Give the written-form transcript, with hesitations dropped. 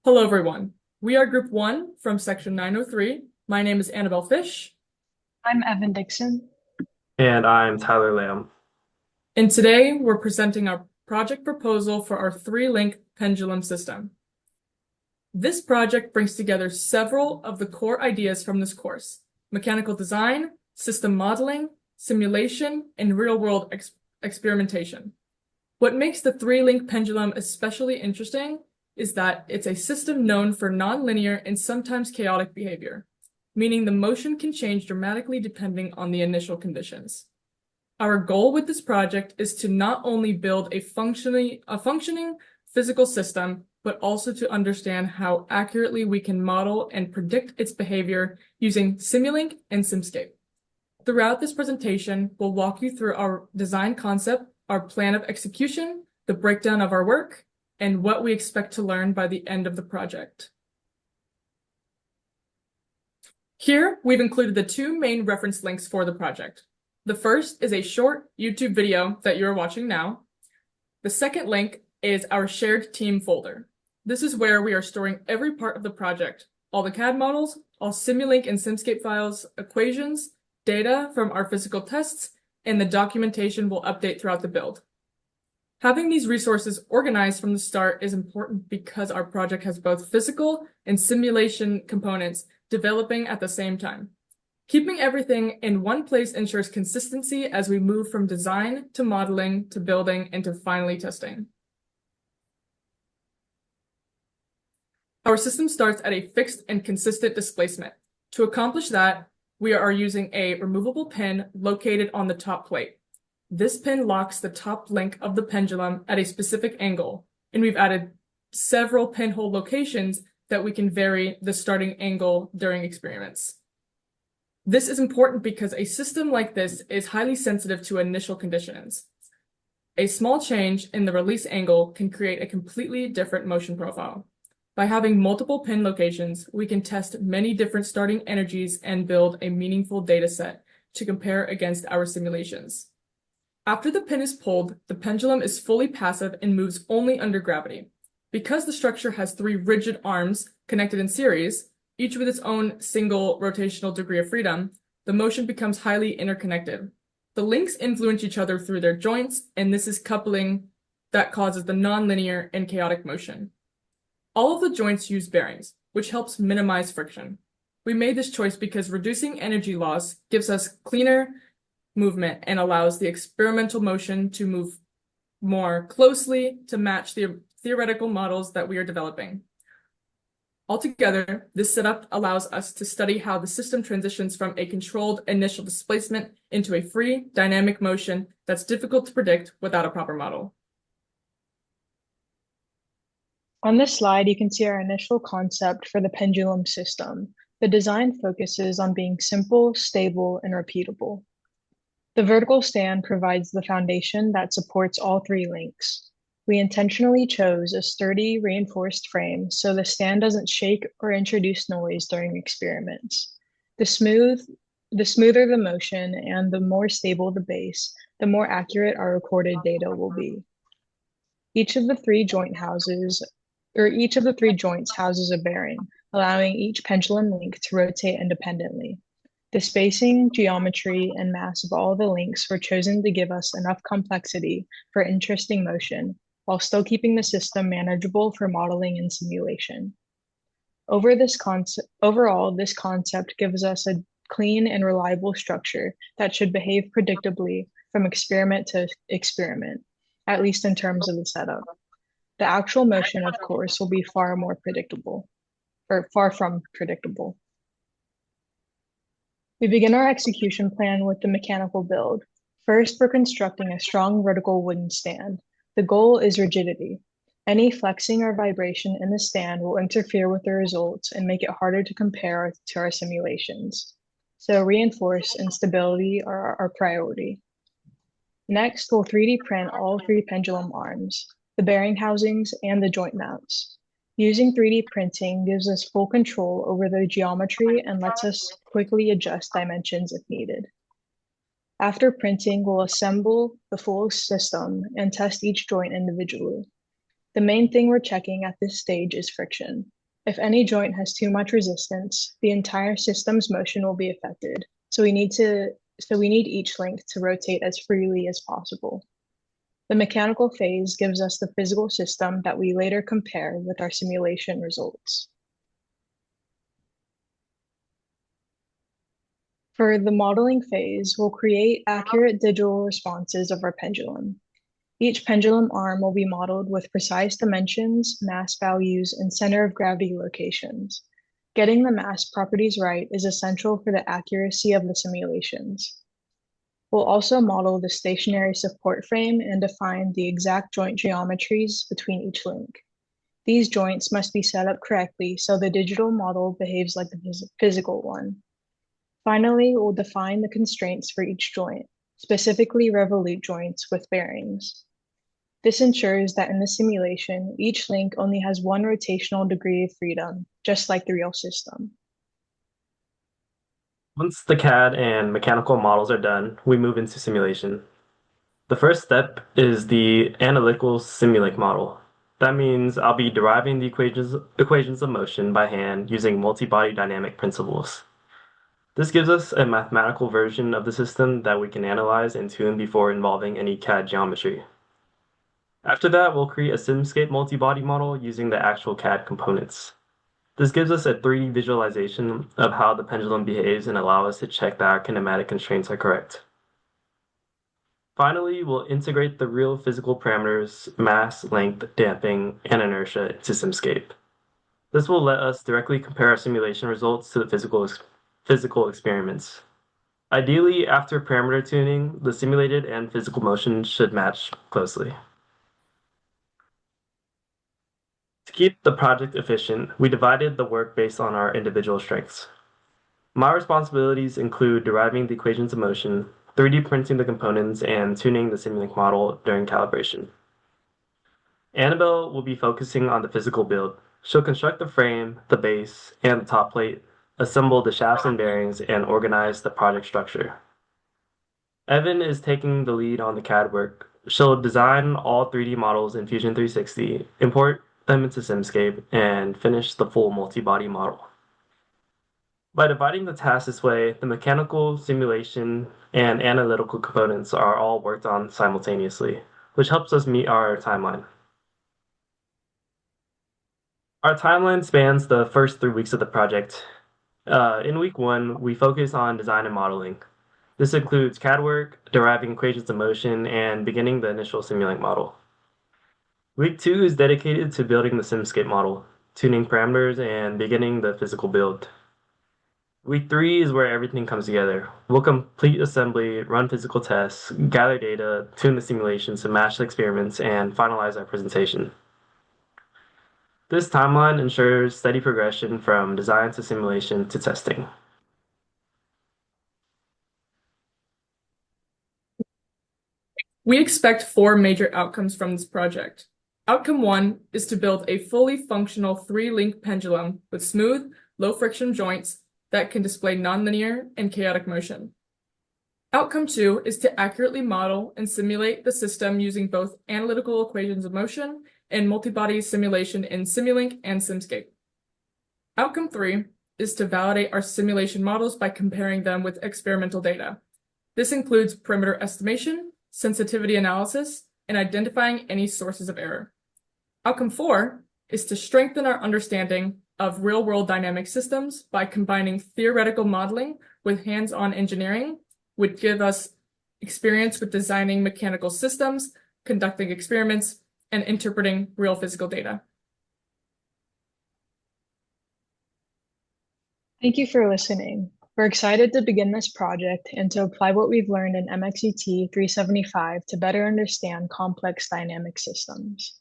Hello, everyone. We are Group 1 from Section 903. My name is Annabelle Fish, I'm Evan Dixon. And I'm Tyler Lamb. and today we're presenting our project proposal for our three-link pendulum system. This project brings together several of the core ideas from this course: mechanical design, system modeling, simulation, and real-world experimentation. What makes the three-link pendulum especially interesting is that it's a system known for nonlinear and sometimes chaotic behavior, meaning the motion can change dramatically depending on the initial conditions. Our goal with this project is to not only build a functioning physical system, but also to understand how accurately we can model and predict its behavior using Simulink and Simscape. Throughout this presentation, we'll walk you through our design concept, our plan of execution, the breakdown of our work, and what we expect to learn by the end of the project. Here, we've included the two main reference links for the project. The first is a short YouTube video that you're watching now. The second link is our shared team folder. This is where we are storing every part of the project: all the CAD models, all Simulink and Simscape files, equations, data from our physical tests, and the documentation will update throughout the build. Having these resources organized from the start is important because our project has both physical and simulation components developing at the same time. Keeping everything in one place ensures consistency as we move from design to modeling to building and to finally testing. Our system starts at a fixed and consistent displacement. To accomplish that, we are using a removable pin located on the top plate. This pin locks the top link of the pendulum at a specific angle, and we've added several pinhole locations that we can vary the starting angle during experiments. This is important because a system like this is highly sensitive to initial conditions. A small change in the release angle can create a completely different motion profile. By having multiple pin locations, we can test many different starting energies and build a meaningful data set to compare against our simulations. After the pin is pulled, the pendulum is fully passive and moves only under gravity. Because the structure has three rigid arms connected in series, each with its own single rotational degree of freedom, the motion becomes highly interconnected. The links influence each other through their joints, and this is coupling that causes the nonlinear and chaotic motion. All of the joints use bearings, which helps minimize friction. We made this choice because reducing energy loss gives us cleaner movement and allows the experimental motion to move more closely to match the theoretical models that we are developing. Altogether, this setup allows us to study how the system transitions from a controlled initial displacement into a free, dynamic motion that's difficult to predict without a proper model. On this slide, you can see our initial concept for the pendulum system. The design focuses on being simple, stable, and repeatable. The vertical stand provides the foundation that supports all three links. We intentionally chose a sturdy, reinforced frame so the stand doesn't shake or introduce noise during experiments. The smoother the motion and the more stable the base, the more accurate our recorded data will be. Each of the three joints houses a bearing, allowing each pendulum link to rotate independently. The spacing, geometry, and mass of all the links were chosen to give us enough complexity for interesting motion, while still keeping the system manageable for modeling and simulation. Overall, this concept gives us a clean and reliable structure that should behave predictably from experiment to experiment, at least in terms of the setup. The actual motion, of course, will be far from predictable. We begin our execution plan with the mechanical build. First, we're constructing a strong vertical wooden stand. The goal is rigidity. Any flexing or vibration in the stand will interfere with the results and make it harder to compare to our simulations. So reinforce and stability are our priority. Next, we'll 3D print all three pendulum arms, the bearing housings, and the joint mounts. Using 3D printing gives us full control over the geometry and lets us quickly adjust dimensions if needed. After printing, we'll assemble the full system and test each joint individually. The main thing we're checking at this stage is friction. If any joint has too much resistance, the entire system's motion will be affected. So we need each link to rotate as freely as possible. The mechanical phase gives us the physical system that we later compare with our simulation results. For the modeling phase, we'll create accurate digital responses of our pendulum. Each pendulum arm will be modeled with precise dimensions, mass values, and center of gravity locations. Getting the mass properties right is essential for the accuracy of the simulations. We'll also model the stationary support frame and define the exact joint geometries between each link. These joints must be set up correctly so the digital model behaves like the physical one. Finally, we'll define the constraints for each joint, specifically revolute joints with bearings. This ensures that in the simulation, each link only has one rotational degree of freedom, just like the real system. Once the CAD and mechanical models are done, we move into simulation. The first step is the analytical Simulink model. That means I'll be deriving the equations of motion by hand using multi-body dynamic principles. This gives us a mathematical version of the system that we can analyze and tune before involving any CAD geometry. After that, we'll create a SimScape multi-body model using the actual CAD components. This gives us a 3D visualization of how the pendulum behaves and allow us to check that our kinematic constraints are correct. Finally, we'll integrate the real physical parameters, mass, length, damping, and inertia into SimScape. This will let us directly compare our simulation results to the physical experiments. Ideally, after parameter tuning, the simulated and physical motion should match closely. To keep the project efficient, we divided the work based on our individual strengths. My responsibilities include deriving the equations of motion, 3D printing the components, and tuning the Simulink model during calibration. Annabelle will be focusing on the physical build. She'll construct the frame, the base, and the top plate, assemble the shafts and bearings, and organize the project structure. Evan is taking the lead on the CAD work. She'll design all 3D models in Fusion 360, import them into SimScape, and finish the full multi-body model. By dividing the tasks this way, the mechanical, simulation, and analytical components are all worked on simultaneously, which helps us meet our timeline. Our timeline spans the first 3 weeks of the project. In week 1, we focus on design and modeling. This includes CAD work, deriving equations of motion, and beginning the initial Simulink model. Week 2 is dedicated to building the SimScape model, tuning parameters, and beginning the physical build. Week 3 is where everything comes together. We'll complete assembly, run physical tests, gather data, tune the simulations to match the experiments, and finalize our presentation. This timeline ensures steady progression from design to simulation to testing. We expect 4 major outcomes from this project. Outcome 1 is to build a fully functional 3-link pendulum with smooth, low-friction joints that can display nonlinear and chaotic motion. Outcome 2 is to accurately model and simulate the system using both analytical equations of motion and multi-body simulation in Simulink and SimScape. Outcome 3 is to validate our simulation models by comparing them with experimental data. This includes perimeter estimation, sensitivity analysis, and identifying any sources of error. Outcome 4 is to strengthen our understanding of real-world dynamic systems by combining theoretical modeling with hands-on engineering, would give us experience with designing mechanical systems, conducting experiments, and interpreting real physical data. Thank you for listening. We're excited to begin this project and to apply what we've learned in MXET 375 to better understand complex dynamic systems.